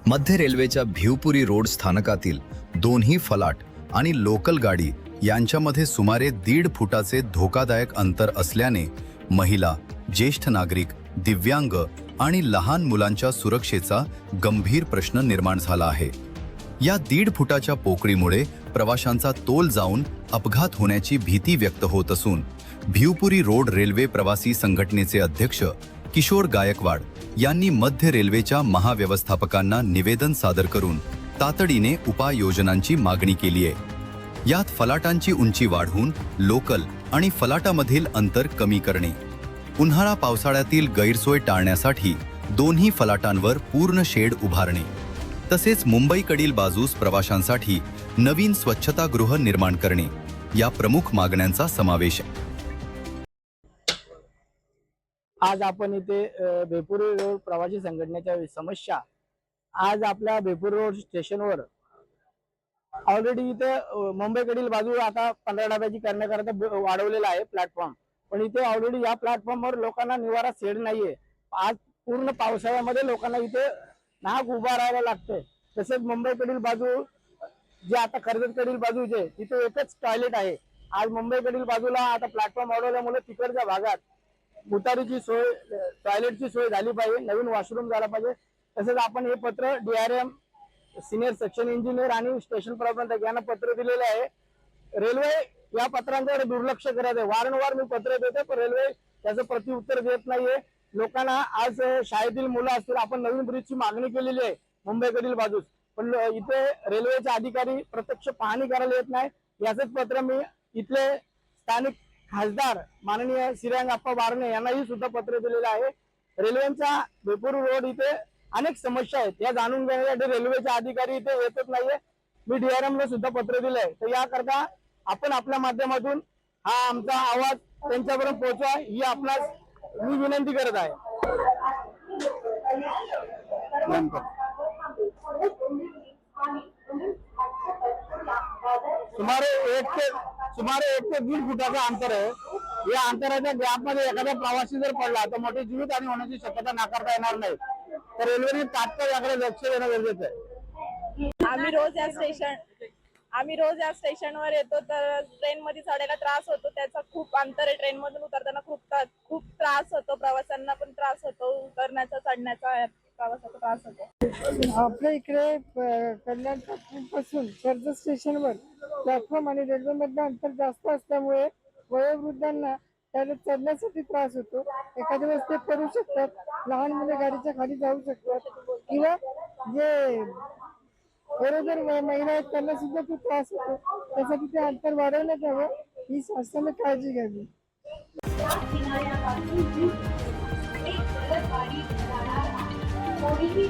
मध्य रेल्वेच्या भिवपुरी रोड स्थानकातील दोन्ही फलाट आणि लोकल गाडी यांच्यामध्ये सुमारे 1.5 फुटाचे धोकादायक अंतर असल्याने महिला, ज्येष्ठ नागरिक, दिव्यांग आणि लहान मुलांच्या सुरक्षेचा गंभीर प्रश्न निर्माण झाला आहे। या 1.5 फुटाच्या पोकळीमुळे प्रवाशांचा तोल जाऊन अपघात होण्याची भीती व्यक्त होत असून भिवपुरी रोड रेल्वे प्रवासी संघटनेचे अध्यक्ष किशोर गायकवाड यांनी मध्य रेल्वेच्या महाव्यवस्थापकांना निवेदन सादर करून तातडीने उपाययोजनांची मागणी केली आहे। यात फलाटांची उंची वाढवून लोकल आणि फलाटामधील अंतर कमी करणे, उन्हाळा पावसाळ्यातील गैरसोय टाळण्यासाठी दोन्ही फलाटांवर पूर्ण शेड उभारणे, तसेच मुंबईकडील बाजूस प्रवाशांसाठी नवीन स्वच्छतागृह निर्माण करणे या प्रमुख मागण्यांचा समावेश आहे। आज आपण इथे भिवपुरी रोड प्रवासी संघटनेच्या समस्या, आज आपल्या भिवपुरी रोड स्टेशनवर ऑलरेडी इथे मुंबईकडील बाजू आता 15 डब्याची करण्याकरता वाढवलेला आहे प्लॅटफॉर्म, पण इथे ऑलरेडी या प्लॅटफॉर्मवर लोकांना निवारा शेड नाहीये। आज पूर्ण पावसाळ्यामध्ये लोकांना इथे नाक उभा राहायला लागते। तसेच मुंबईकडील बाजू जे आता कर्जतकडील बाजू जे तिथे एकच टॉयलेट आहे। आज मुंबईकडील बाजूला आता प्लॅटफॉर्म वाढवल्यामुळे तिकडच्या भागात उतारीची सोय, टॉयलेटची सोय झाली पाहिजे, नवीन वॉशरूम झाला पाहिजे। तसेच आपण हे पत्र DRM, सिनियर सेक्शन इंजिनियर आणि स्टेशन प्रबंधक यांना पत्र दिलेले आहे। रेल्वे या पत्रांकडे दुर्लक्ष करत आहे। वारंवार मी पत्र देते पण रेल्वे त्याचं प्रत्युत्तर देत नाहीये। लोकांना आज शाळेतील मुलं असतील, आपण नवीन ब्रिजची मागणी केलेली आहे मुंबईकडील बाजूस, पण इथे रेल्वेचे अधिकारी प्रत्यक्ष पाहणी करायला येत नाही। याचंच पत्र मी इथले स्थानिक खासदार माननीय श्रीरंगप्पा बारणे यांनाही सुद्धा पत्र दिलेलं आहे। रेल्वेच्या भिवपुरी रोड इथे अनेक समस्या आहेत, या जाणून घेण्यासाठी रेल्वेचे अधिकारी इथे येतच नाहीये। मी DRM ला सुद्धा पत्र दिलंय, तर याकरता आपण आपल्या माध्यमातून हा आमचा आवाज त्यांच्यापर्यंत पोहोचवा ही आपणास मी विनंती करत आहे। सुमारे 1 ते 1.5 फुटाचा अंतर आहे। या अंतराच्या गॅपमध्ये एखादा प्रवासी जर पडला तर मोठी जीवित हानी होण्याची शक्यता नाकारता येणार नाही, तर रेल्वेने तात्काळ याकडे लक्ष देणं गरजेचं आहे। आम्ही रोज या स्टेशनवर येतो, तर ट्रेन मध्ये चढायला त्रास होतो। त्याचा खूप अंतर आहे, ट्रेन मधून उतरताना खूप त्रास होतो, प्रवाशांना पण त्रास होतो, उतरण्याचा चढण्याचा प्रवासाचा त्रास होतो। आपल्या इकडे कल्याण पासून कर्जत स्टेशनवर प्लॅटफॉर्म आणि रेल्वेमधलं अंतर जास्त असल्यामुळे वयोवृद्धांना त्याला चढण्यासाठी त्रास होतो। एखाद्या वेळेस ते पडू शकतात, लहान मुले गाडीच्या खाली जाऊ शकतात, किंवा जे गरोदर महिला आहेत त्यांना सुद्धा खूप त्रास होतो। त्यासाठी ते अंतर वाढवण्यात यावं ही शासनाने काळजी घ्यावी। कोणीही